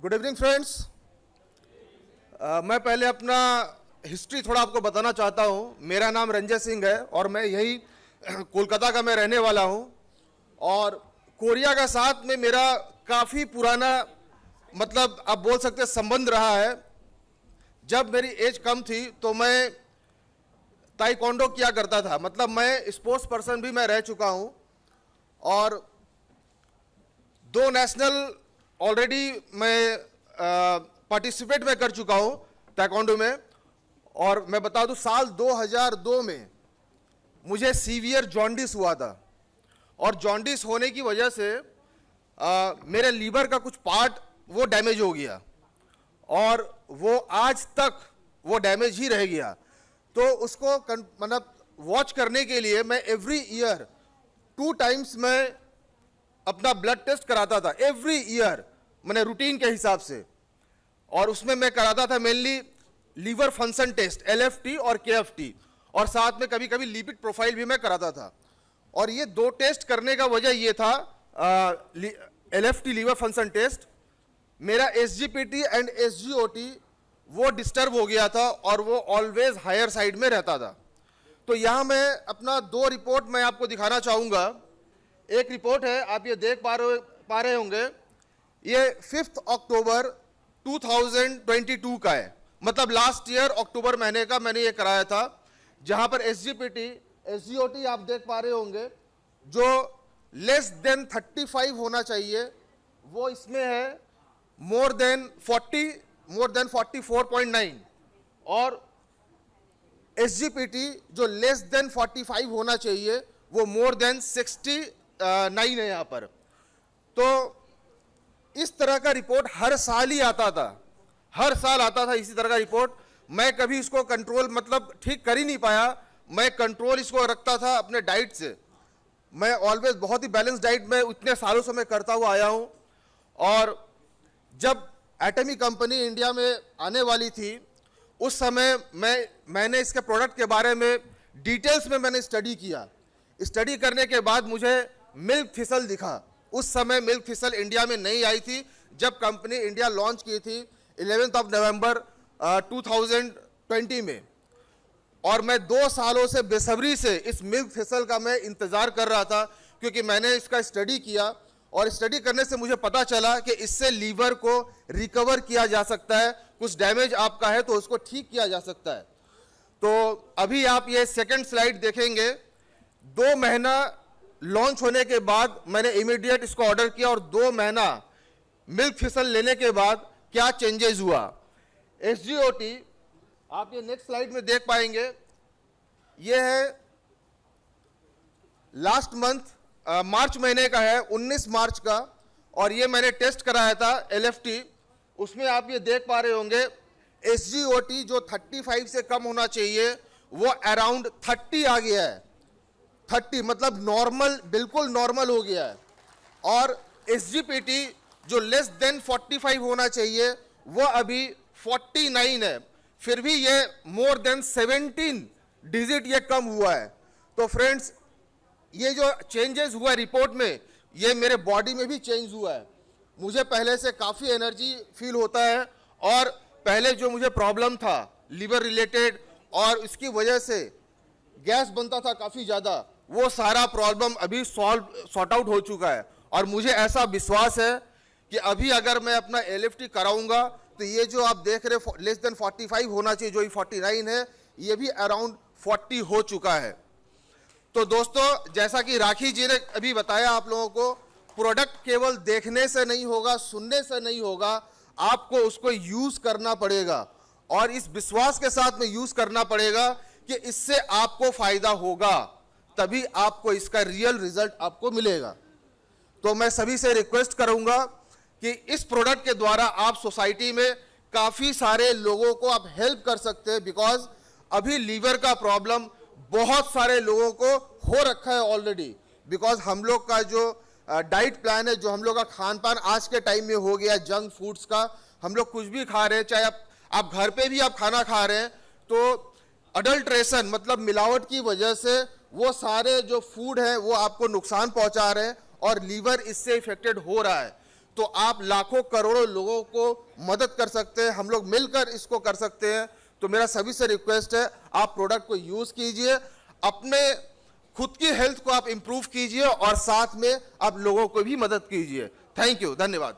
Good evening friends. मैं पहले अपना हिस्ट्री थोड़ा आपको बताना चाहता हूँ। मेरा नाम रंजय सिंह है और मैं यही कोलकाता का मैं रहने वाला हूँ। और कोरिया का साथ में मेरा काफ़ी पुराना मतलब आप बोल सकते हैं संबंध रहा है। जब मेरी एज कम थी तो मैं ताइक्वांडो किया करता था, मतलब मैं स्पोर्ट्स पर्सन भी मैं रह चुका हूँ और 2 नेशनल ऑलरेडी मैं पार्टिसिपेट में कर चुका हूँ ताइक्वांडो में। और मैं बता दूँ साल 2002 में मुझे सीवियर जॉन्डिस हुआ था और जॉन्डिस होने की वजह से मेरे लीवर का कुछ पार्ट वो डैमेज हो गया और वो आज तक वो डैमेज ही रह गया। तो उसको मतलब वॉच करने के लिए मैं एवरी ईयर 2 टाइम्स मैं अपना ब्लड टेस्ट कराता था, एवरी ईयर मैंने रूटीन के हिसाब से। और उसमें मैं कराता था mainly liver function test LFT और KFT, और साथ में कभी कभी लिपिड प्रोफाइल भी मैं कराता था। और ये 2 टेस्ट करने का वजह ये था, LFT लीवर फंक्शन टेस्ट, मेरा SGPT एंड SGOT वो डिस्टर्ब हो गया था और वो ऑलवेज हायर साइड में रहता था। तो यहाँ मैं अपना 2 रिपोर्ट मैं आपको दिखाना चाहूँगा। एक रिपोर्ट है, आप ये देख पा रहे होंगे, ये 5 अक्टूबर 2022 का है, मतलब लास्ट ईयर अक्टूबर महीने का मैंने ये कराया था, जहाँ पर SGPT SGOT आप देख पा रहे होंगे जो लेस देन 35 होना चाहिए, वो इसमें है मोर देन 44.9, और SGPT जो लेस देन 45 होना चाहिए वो मोर देन 69 है यहाँ पर। तो इस तरह का रिपोर्ट हर साल ही आता था, हर साल आता था इसी तरह का रिपोर्ट। मैं कभी इसको कंट्रोल मतलब ठीक कर ही नहीं पाया। मैं कंट्रोल इसको रखता था अपने डाइट से। मैं ऑलवेज बहुत ही बैलेंस डाइट में इतने सालों से मैं करता हुआ आया हूँ। और जब एटमी कंपनी इंडिया में आने वाली थी उस समय मैंने इसके प्रोडक्ट के बारे में डिटेल्स में मैंने स्टडी किया। स्टडी करने के बाद मुझे मिल्क थिसल दिखा। उस समय मिल्क थिसल इंडिया में नहीं आई थी जब कंपनी इंडिया लॉन्च की थी 11 नवंबर 2020 में। और मैं 2 सालों से बेसब्री से इस मिल्क थिसल का मैं इंतज़ार कर रहा था, क्योंकि मैंने इसका स्टडी किया और स्टडी करने से मुझे पता चला कि इससे लीवर को रिकवर किया जा सकता है, कुछ डैमेज आपका है तो उसको ठीक किया जा सकता है। तो अभी आप ये सेकंड स्लाइड देखेंगे। 2 महीना लॉन्च होने के बाद मैंने इमीडिएट इसको ऑर्डर किया और 2 महीना मिल्क थिसल लेने के बाद क्या चेंजेस हुआ। SGOT आप ये नेक्स्ट स्लाइड में देख पाएंगे, ये है लास्ट मंथ मार्च महीने का है, 19 मार्च का, और ये मैंने टेस्ट कराया था LFT। उसमें आप ये देख पा रहे होंगे SGOT जो 35 से कम होना चाहिए वो अराउंड 30 आ गया है। 30 मतलब नॉर्मल, बिल्कुल नॉर्मल हो गया है। और SGPT जो लेस देन 45 होना चाहिए वो अभी 49 है, फिर भी ये मोर देन 17 डिजिट ये कम हुआ है। तो फ्रेंड्स ये जो चेंजेस हुआ रिपोर्ट में, ये मेरे बॉडी में भी चेंज हुआ है। मुझे पहले से काफ़ी एनर्जी फील होता है और पहले जो मुझे प्रॉब्लम था लीवर रिलेटेड और इसकी वजह से गैस बनता था काफ़ी ज़्यादा, वो सारा प्रॉब्लम अभी सॉर्ट आउट हो चुका है। और मुझे ऐसा विश्वास है कि अभी अगर मैं अपना LFT कराऊंगा तो ये जो आप देख रहे लेस देन 45 होना चाहिए, जो ये 49 है, ये भी अराउंड 40 हो चुका है। तो दोस्तों जैसा कि राखी जी ने अभी बताया आप लोगों को, प्रोडक्ट केवल देखने से नहीं होगा, सुनने से नहीं होगा, आपको उसको यूज करना पड़ेगा और इस विश्वास के साथ में यूज करना पड़ेगा कि इससे आपको फायदा होगा, तभी आपको इसका रियल रिजल्ट आपको मिलेगा। तो मैं सभी से रिक्वेस्ट करूंगा कि इस प्रोडक्ट के द्वारा आप सोसाइटी में काफ़ी सारे लोगों को आप हेल्प कर सकते हैं, बिकॉज अभी लीवर का प्रॉब्लम बहुत सारे लोगों को हो रखा है ऑलरेडी। बिकॉज हम लोग का जो डाइट प्लान है, जो हम लोग का खान पान आज के टाइम में हो गया जंक फूड्स का, हम लोग कुछ भी खा रहे हैं, चाहे आप घर पे भी आप खाना खा रहे हैं, तो अडल्ट्रेशन मतलब मिलावट की वजह से वो सारे जो फूड है वो आपको नुकसान पहुंचा रहे हैं और लीवर इससे इफेक्टेड हो रहा है। तो आप लाखों करोड़ों लोगों को मदद कर सकते हैं, हम लोग मिलकर इसको कर सकते हैं। तो मेरा सभी से रिक्वेस्ट है, आप प्रोडक्ट को यूज कीजिए, अपने खुद की हेल्थ को आप इंप्रूव कीजिए और साथ में आप लोगों को भी मदद कीजिए। थैंक यू, धन्यवाद।